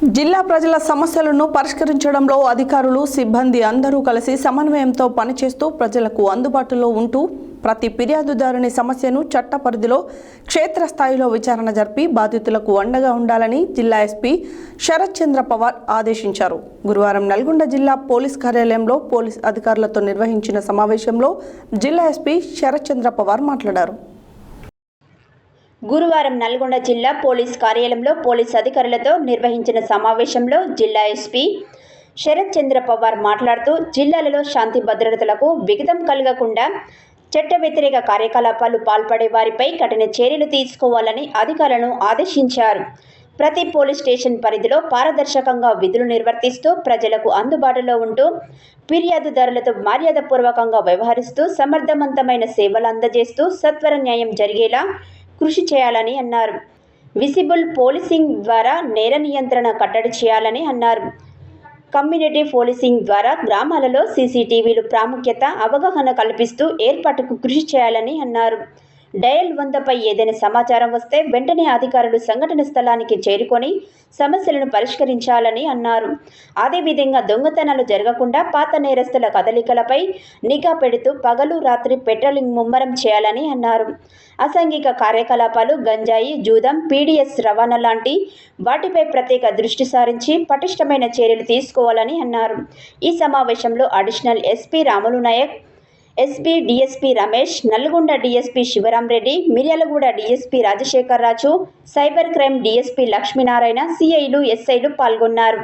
జిల్లా ప్రజల సమస్యలను పరిష్కరించడంలో అధికారులు, సిబ్బంది అందరూ కలిసి సమన్వయంతో పనిచేస్తూ ప్రజలకు అందుబాటులో ఉంటూ ప్రతి ఫిర్యాదుదారుని సమస్యను చట్ట పరిధిలో క్షేత్రస్థాయిలో విచారణ జరిపి బాధితులకు అండగా ఉండాలని జిల్లా ఎస్పీ శరత్ చంద్ర పవార్ ఆదేశించారు. గురువారం నల్గొండ జిల్లా పోలీస్ కార్యాలయంలో పోలీస్ అధికారులతో నిర్వహించిన సమావేశంలో జిల్లా ఎస్పీ శరత్ చంద్ర పవార్ మాట్లాడారు. గురువారం నల్గొండ జిల్లా పోలీస్ కార్యాలయంలో పోలీస్ అధికారులతో నిర్వహించిన సమావేశంలో జిల్లా ఎస్పీ శరత్ చంద్ర పవార్ మాట్లాడుతూ జిల్లాలలో శాంతి భద్రతలకు విఘాతం కలగకుండా చట్ట వ్యతిరేక కార్యకలాపాలు పాల్పడే వారిపై కఠిన చర్యలు తీసుకోవాలని అధికారులను ఆదేశించారు. ప్రతి పోలీస్ స్టేషన్ పరిధిలో పారదర్శకంగా విధులు నిర్వర్తిస్తూ ప్రజలకు అందుబాటులో ఉంటూ ఫిర్యాదుదారులతో మర్యాదపూర్వకంగా వ్యవహరిస్తూ సమర్థవంతమైన సేవలు అందజేస్తూ సత్వర న్యాయం జరిగేలా కృషి చేయాలని అన్నారు. విజిబుల్ పోలీసింగ్ ద్వారా నేర నియంత్రణ కట్టడి చేయాలని అన్నారు. కమ్యూనిటీ పోలీసింగ్ ద్వారా గ్రామాలలో సీసీటీవీలు ప్రాముఖ్యత అవగాహన కల్పిస్తూ ఏర్పాటుకు కృషి చేయాలని అన్నారు. డయల్ 100పై ఏదైనా సమాచారం వస్తే వెంటనే అధికారులు సంఘటన స్థలానికి చేరుకొని సమస్యలను పరిష్కరించాలని అన్నారు. అదేవిధంగా దొంగతనాలు జరగకుండా పాత నేరస్తుల కదలికలపై నిఘా పెడుతూ పగలు రాత్రి పెట్రోలింగ్ ముమ్మరం చేయాలని అన్నారు. అసాంఘిక కార్యకలాపాలు, గంజాయి, జూదం, పీడీఎస్ రవాణా లాంటి వాటిపై ప్రత్యేక దృష్టి సారించి పటిష్టమైన చర్యలు తీసుకోవాలని అన్నారు. ఈ సమావేశంలో additional SP Ramulu Naik, SP DSP Ramesh, Nalgonda DSP Shivaram Reddy, Miryalaguda DSP Rajasekhar Raju, cyber crime DSP Lakshminarayana, సిఐలు, ఎస్ఐలు పాల్గొన్నారు.